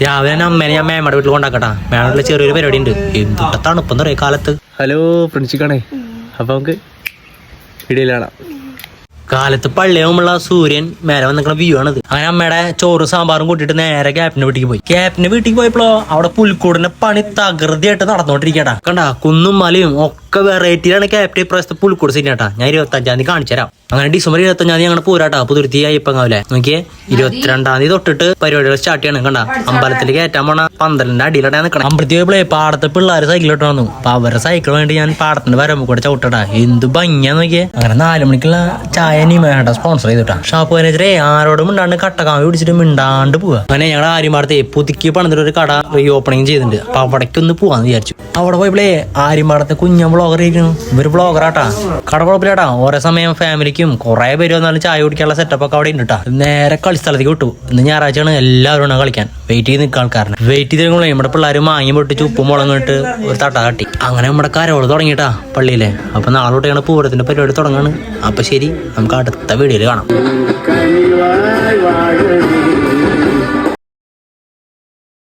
രാവിലെ തന്നെ അമ്മേനെ ഞാൻ മേമ്മയുടെ വീട്ടിൽ കൊണ്ടാക്കട്ടാ. മേമ്മയുടെ ചെറിയൊരു പരിപാടി ഉണ്ട്. എന്തുട്ട തണുപ്പെന്ന് പറയാ കാലത്ത്. ഹലോ ഫ്രണ്ട്സിക്കാണേ, അപ്പൊ നമുക്ക് വീഡിയോയിലാണ്. കാലത്ത് പള്ളിയാകുമ്പോഴുള്ള സൂര്യൻ മേലെ വന്നിക്കുന്ന വ്യൂ ആണിത്. അങ്ങനെ അമ്മയുടെ ചോറും സാമ്പാറും കൂട്ടിയിട്ട് നേരെ ക്യാപ്റ്റന്റെ വീട്ടിൽ പോയി. ക്യാപ്റ്റന്റെ വീട്ടിൽ പോയപ്പോഴോ അവിടെ പുൽക്കൂടിന്റെ പണി തകൃതിയായിട്ട് നടന്നുകൊണ്ടിരിക്കട്ടാ. കണ്ടാ കുന്നും മലയും ഒക്കെ വെറൈറ്റിയിലാണ് ക്യാപ്റ്റൻ ഇപ്രാവശ്യത്തെ പുൽക്കൂട് സിനിമട്ടാ. ഞാൻ 25-ാം തീയതി കാണിച്ചു തരാം. അങ്ങനെ ഡിസംബർ 25-ാം തീയതി ഞങ്ങൾ പോരാട്ടാ. പുതുരുത്തി അയ്യപ്പങ്ങാവിലെ നോക്കിയേ 22-ാം തീയതി തൊട്ടിട്ട് പരിപാടികൾ സ്റ്റാർട്ട് ചെയ്യണം. കണ്ടാ അമ്പലത്തിൽ കയറ്റാൻ പോണ പന്തലിന്റെ അടിയിലോട്ടാ നിൽക്കണം. അമ്പലത്തിൽ പോയപ്പോഴേ പാടത്തെ പിള്ളേർ സൈക്കിളിട്ട് വന്നു. അപ്പൊ അവരുടെ സൈക്കിൾ വേണ്ടി ഞാൻ പാടത്തിന്റെ വരമ്പ് കൂടെ ചവിട്ടട്ടാ. എന്ത് ഭംഗിയാ നോക്കിയേ. അങ്ങനെ 4 മണിക്കുള്ള ചായ നീമേട്ട സ്പോൺസർ ചെയ്തിട്ടാ. ഷാപ്പ് മാനേജറെ ആരോടും മിണ്ടാണ്ട് കട്ടക്കാമി പിടിച്ചിട്ട് മിണ്ടാണ്ട് പോവാ. അങ്ങനെ ഞങ്ങൾ ആര്യമാടത്തെ പുതുക്കി പണിതിട്ട് ഒരു കട റീ ഓപ്പണിങ് ചെയ്തിട്ടുണ്ട്. അപ്പൊ അവിടേക്ക് ഒന്ന് പോവാന്ന് വിചാരിച്ചു. അവിടെ പോയപ്പോഴേ ആര്യമാടത്തെ കുഞ്ഞ ബ്ലോഗർ ഇരിക്കുന്നു. ഇവര് ബ്ലോഗറാട്ടാ. കട കുഴപ്പമില്ലാട്ടാ. ഓരോ സമയം ഫാമിലിക്കും കുറെ പേര് വന്നാലും ചായ കുടിക്കാനുള്ള സെറ്റപ്പ് ഒക്കെ അവിടെ ഉണ്ട് കേട്ടാ. നേരെ കളിസ്ഥലത്തേക്ക് വിട്ടു. ഇന്ന് ഞായറാഴ്ചയാണ്, എല്ലാവരും ഉണ്ട് കളിക്കാൻ. വെയിറ്റ് ചെയ്ത് നിൽക്കാൻ ആൾക്കാരനെ. വെയിറ്റ് ചെയ്ത് നമ്മുടെ പിള്ളേർ മാങ്ങി പൊട്ടിച്ച് ഉപ്പും മുളങ്ങിട്ട് ഒരു തട്ട കാട്ടി. അങ്ങനെ നമ്മുടെ കരോള് തുടങ്ങിയിട്ടാ പള്ളിയിലെ. അപ്പൊ നാളെ തൊട്ടാണ് പൂരത്തിന്റെ പരിപാടി തുടങ്ങാണ്. അപ്പൊ ശരി, നമുക്ക് അടുത്ത വീഡിയോയിൽ കാണാം.